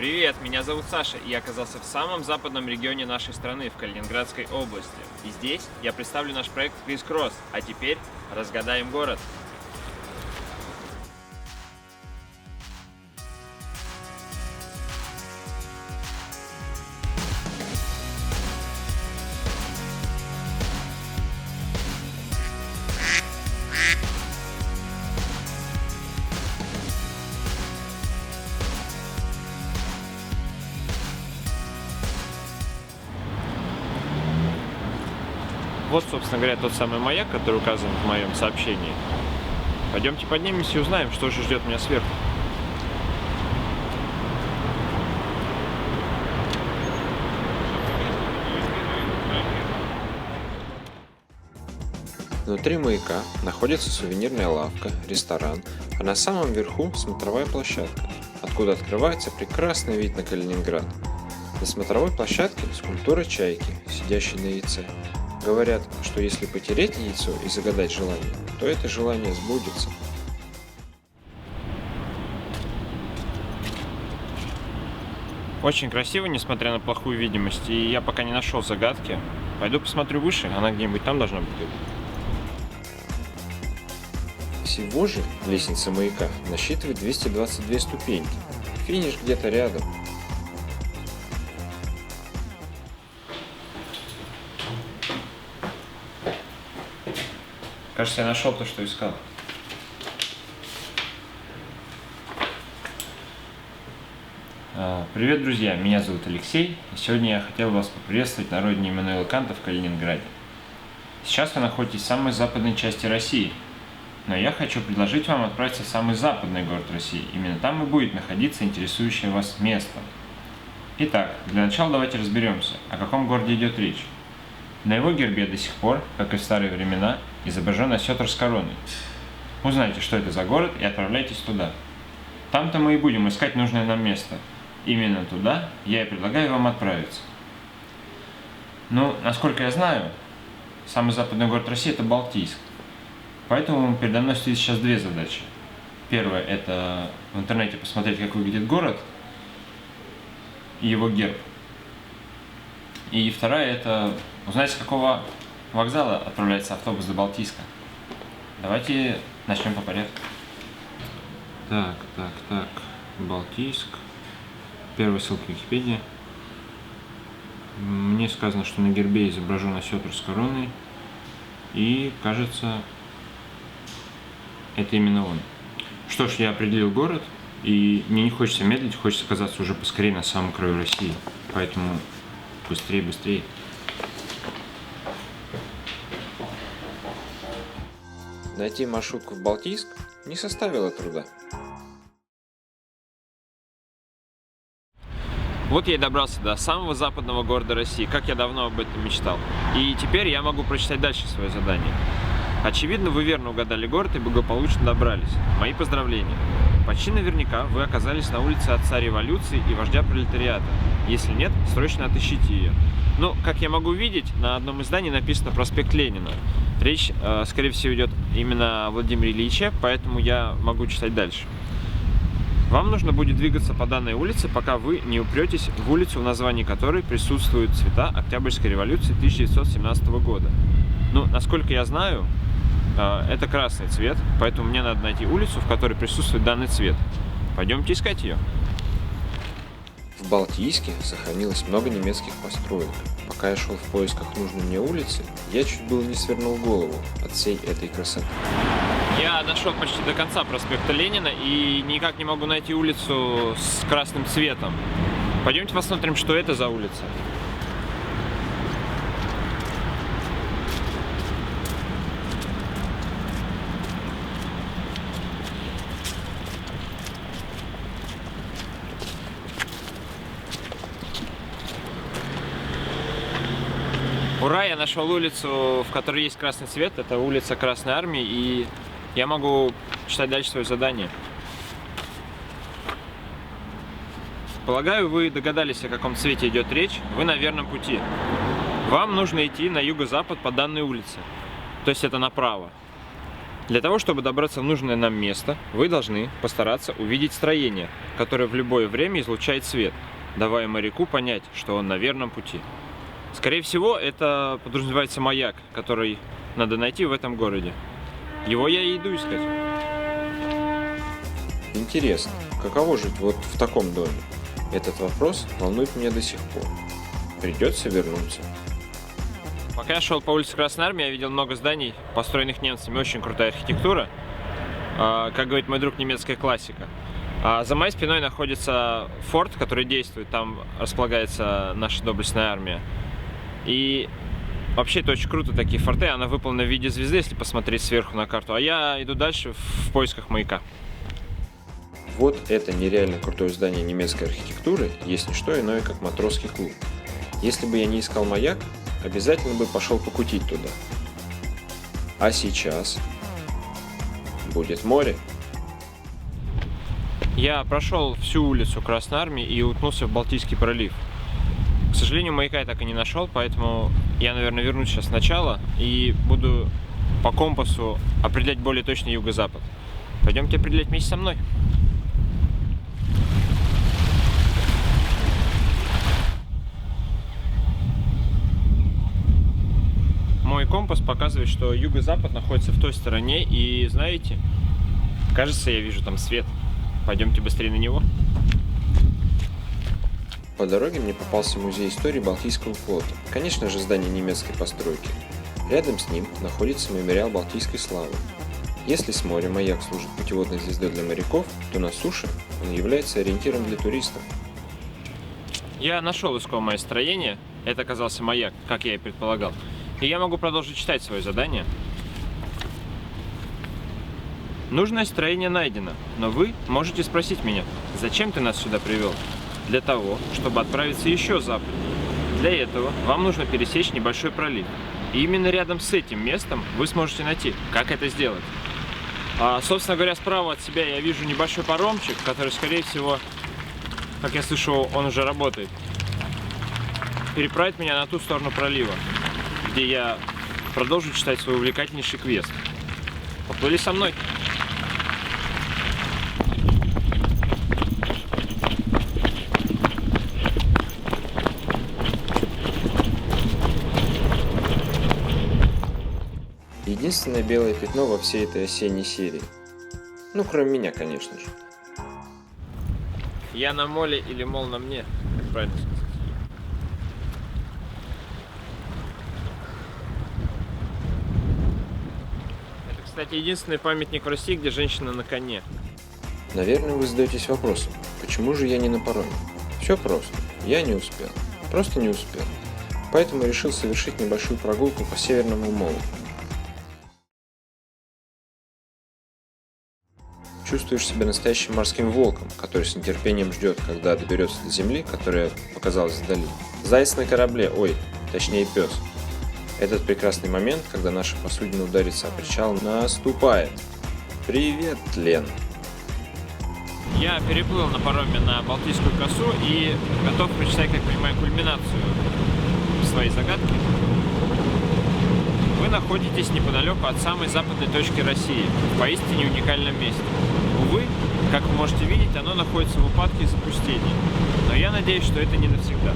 Привет, меня зовут Саша, и я оказался в самом западном регионе нашей страны, в Калининградской области. И здесь я представлю наш проект Criss Cross. А теперь разгадаем город. Вот, собственно говоря, тот самый маяк, который указан в моем сообщении. Пойдемте поднимемся и узнаем, что же ждет меня сверху. Внутри маяка находится сувенирная лавка, ресторан, а на самом верху смотровая площадка, откуда открывается прекрасный вид на Калининград. На смотровой площадке скульптура чайки, сидящей на яйце. Говорят, что если потереть яйцо и загадать желание, то это желание сбудется. Очень красиво, несмотря на плохую видимость, и я пока не нашел загадки. Пойду посмотрю выше, она где-нибудь там должна быть. Всего же лестница маяка насчитывает 222 ступеньки. Финиш где-то рядом. Кажется, я нашел то, что искал. Привет, друзья! Меня зовут Алексей, и сегодня я хотел вас поприветствовать на родине Иммануила Канта в Калининграде. Сейчас вы находитесь в самой западной части России, но я хочу предложить вам отправиться в самый западный город России. Именно там и будет находиться интересующее вас место. Итак, для начала давайте разберемся, о каком городе идет речь. На его гербе до сих пор, как и в старые времена, изображен осетр с короной. Узнайте, что это за город, и отправляйтесь туда. Там-то мы и будем искать нужное нам место. Именно туда я и предлагаю вам отправиться. Ну, насколько я знаю, самый западный город России – это Балтийск. Поэтому передо мной стоит сейчас две задачи. Первая – это в интернете посмотреть, как выглядит город и его герб. И вторая – это узнать, с какого вокзала отправляется автобус до Балтийска. Давайте начнем по порядку. Так. Балтийск. Первая ссылка Википедия. Мне сказано, что на гербе изображен осетр с короной. И, кажется, это именно он. Что ж, я определил город. И мне не хочется медлить, хочется оказаться уже поскорее на самом краю России. Поэтому быстрее. Найти маршрутку в Балтийск не составило труда. Вот я и добрался до самого западного города России, как я давно об этом мечтал. И теперь я могу прочитать дальше свое задание. Очевидно, вы верно угадали город и благополучно добрались. Мои поздравления. Почти наверняка вы оказались на улице Отца Революции и вождя пролетариата. Если нет, срочно отыщите ее. Ну, как я могу видеть, на одном из зданий написано «Проспект Ленина». Речь, скорее всего, идет именно о Владимире Ильиче, поэтому я могу читать дальше. Вам нужно будет двигаться по данной улице, пока вы не упретесь в улицу, в названии которой присутствуют цвета Октябрьской революции 1917 года. Ну, насколько я знаю, это красный цвет, поэтому мне надо найти улицу, в которой присутствует данный цвет. Пойдемте искать ее. В Балтийске сохранилось много немецких построек. Пока я шел в поисках нужной мне улицы, я чуть было не свернул голову от всей этой красоты. Я дошел почти до конца проспекта Ленина и никак не могу найти улицу с красным цветом. Пойдемте посмотрим, что это за улица. Ура, я нашел улицу, в которой есть красный цвет. Это улица Красной Армии, и я могу читать дальше свое задание. Полагаю, вы догадались, о каком цвете идет речь. Вы на верном пути. Вам нужно идти на юго-запад по данной улице. То есть это направо. Для того, чтобы добраться в нужное нам место, вы должны постараться увидеть строение, которое в любое время излучает свет, давая моряку понять, что он на верном пути. Скорее всего, это подразумевается маяк, который надо найти в этом городе. Его я и иду искать. Интересно, каково жить вот в таком доме? Этот вопрос волнует меня до сих пор. Придется вернуться. Пока я шел по улице Красной Армии, я видел много зданий, построенных немцами, очень крутая архитектура. Как говорит мой друг, немецкая классика. А за моей спиной находится форт, который действует, там располагается наша доблестная армия. И вообще это очень круто, такие форты, она выполнена в виде звезды, если посмотреть сверху на карту. А я иду дальше в поисках маяка. Вот это нереально крутое здание немецкой архитектуры есть не что иное, как матросский клуб. Если бы я не искал маяк, обязательно бы пошел покутить туда. А сейчас будет море. Я прошел всю улицу Красной Армии и уткнулся в Балтийский пролив. К сожалению, маяка я так и не нашел, поэтому я, наверное, вернусь сейчас сначала и буду по компасу определять более точно юго-запад. Пойдемте определять вместе со мной. Мой компас показывает, что юго-запад находится в той стороне, и знаете, кажется, я вижу там свет. Пойдемте быстрее на него. По дороге мне попался музей истории Балтийского флота. Конечно же, здание немецкой постройки. Рядом с ним находится мемориал Балтийской славы. Если с моря маяк служит путеводной звездой для моряков, то на суше он является ориентиром для туристов. Я нашел искомое строение. Это оказался маяк, как я и предполагал. И я могу продолжить читать свое задание. Нужное строение найдено, но вы можете спросить меня, зачем ты нас сюда привел? Для того, чтобы отправиться еще западнее. Для этого вам нужно пересечь небольшой пролив. И именно рядом с этим местом вы сможете найти, как это сделать. Собственно говоря, справа от себя я вижу небольшой паромчик, который, скорее всего, как я слышу, он уже работает. Переправит меня на ту сторону пролива, где я продолжу читать свой увлекательнейший квест. Поплыли со мной. Единственное белое пятно во всей этой осенней серии. Ну, кроме меня, конечно же. Я на моле или мол на мне, как правильно сказать. Это, кстати, единственный памятник в России, где женщина на коне. Наверное, вы задаетесь вопросом, почему же я не на пароме? Все просто. Я не успел. Просто не успел. Поэтому решил совершить небольшую прогулку по Северному молу. Чувствуешь себя настоящим морским волком, который с нетерпением ждет, когда доберется до земли, которая показалась вдали. Заяц на корабле, точнее пес. Этот прекрасный момент, когда наша посудина ударится о причал, наступает. Привет, Лен. Я переплыл на пароме на Балтийскую косу и готов прочитать, как понимаю, кульминацию своей загадки. Вы находитесь неподалеку от самой западной точки России, в поистине уникальном месте. Увы, как вы можете видеть, оно находится в упадке и запустении, но я надеюсь, что это не навсегда.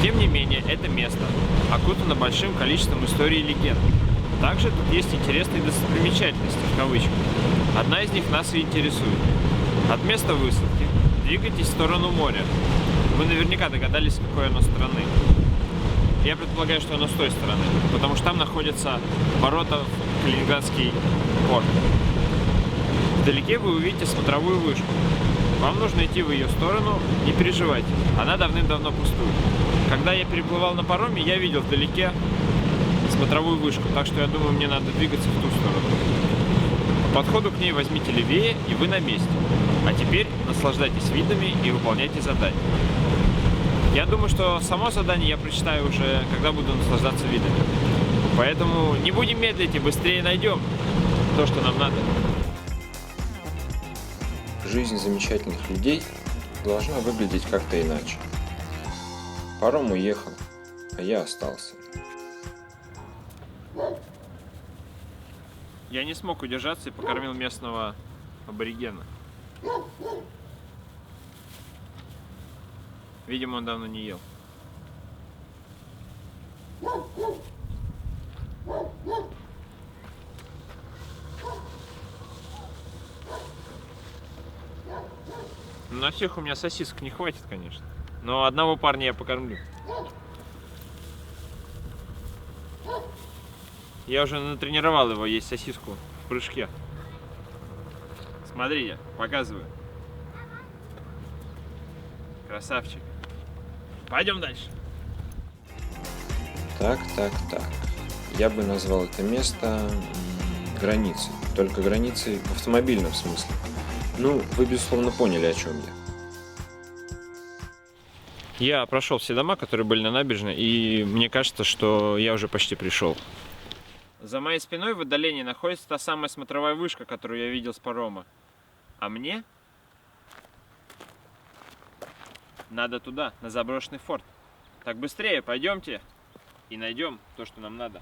Тем не менее, это место окутано большим количеством историй и легенд. Также тут есть интересные достопримечательности, в кавычках. Одна из них нас и интересует. От места высадки двигайтесь в сторону моря. Вы наверняка догадались, с какой оно стороны. Я предполагаю, что оно с той стороны, потому что там находятся ворота в Калининградский порт. Вдалеке вы увидите смотровую вышку. Вам нужно идти в ее сторону, не переживайте, она давным-давно пустует. Когда я переплывал на пароме, я видел вдалеке смотровую вышку, так что я думаю, мне надо двигаться в ту сторону. По подходу к ней возьмите левее, и вы на месте. А теперь наслаждайтесь видами и выполняйте задание. Я думаю, что само задание я прочитаю уже, когда буду наслаждаться видами. Поэтому не будем медлить и быстрее найдем то, что нам надо. Жизнь замечательных людей должна выглядеть как-то иначе. Паром уехал, а я остался. Я не смог удержаться и покормил местного аборигена. Видимо, он давно не ел. На всех у меня сосисок не хватит, конечно. Но одного парня я покормлю. Я уже натренировал его есть сосиску в прыжке. Смотрите, показываю. Красавчик. Пойдем дальше. Так. Я бы назвал это место границей. Только границей в автомобильном смысле. Ну, вы, безусловно, поняли, о чем я. Я прошел все дома, которые были на набережной, и мне кажется, что я уже почти пришел. За моей спиной в отдалении находится та самая смотровая вышка, которую я видел с парома. А мне надо туда, на заброшенный форт. Так быстрее, пойдемте и найдем то, что нам надо.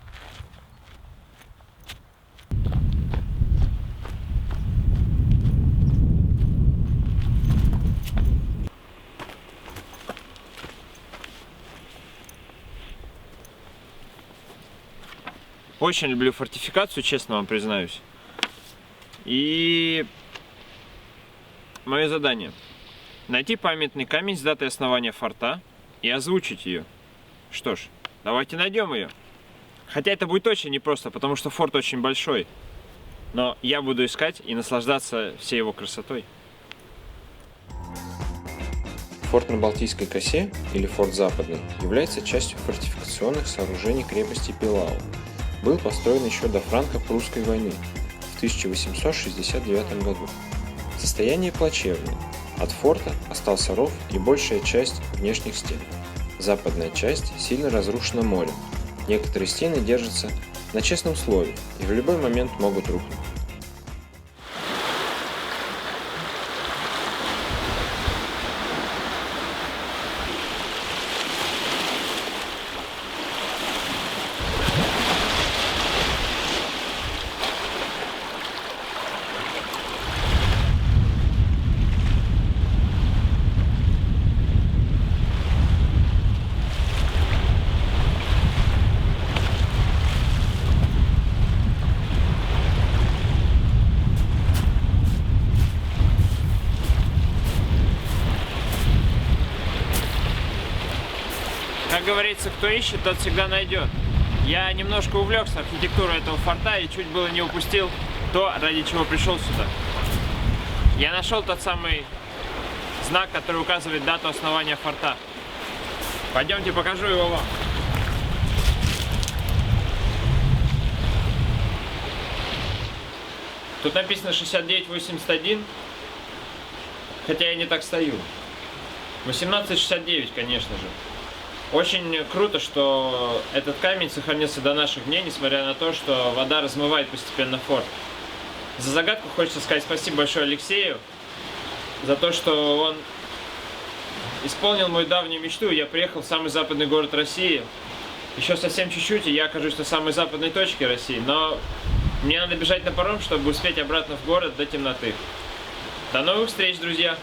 Очень люблю фортификацию, честно вам признаюсь. И мое задание — найти памятный камень с датой основания форта и озвучить ее. Что ж, давайте найдем ее. Хотя это будет очень непросто, потому что форт очень большой. Но я буду искать и наслаждаться всей его красотой. Форт на Балтийской косе, или форт Западный, является частью фортификационных сооружений крепости Пилау. Был построен еще до франко-прусской войны в 1869 году. Состояние плачевное. От форта остался ров и большая часть внешних стен. Западная часть сильно разрушена морем. Некоторые стены держатся на честном слове и в любой момент могут рухнуть. Как говорится, кто ищет, тот всегда найдет. Я немножко увлекся архитектурой этого форта и чуть было не упустил то, ради чего пришел сюда. Я нашел тот самый знак, который указывает дату основания форта. Пойдемте, покажу его вам. Тут написано 6981, хотя я не так стою. 1869, конечно же. Очень круто, что этот камень сохранился до наших дней, несмотря на то, что вода размывает постепенно форт. За загадку хочется сказать спасибо большое Алексею, за то, что он исполнил мою давнюю мечту. Я приехал в самый западный город России. Еще совсем чуть-чуть, и я окажусь на самой западной точке России. Но мне надо бежать на паром, чтобы успеть обратно в город до темноты. До новых встреч, друзья!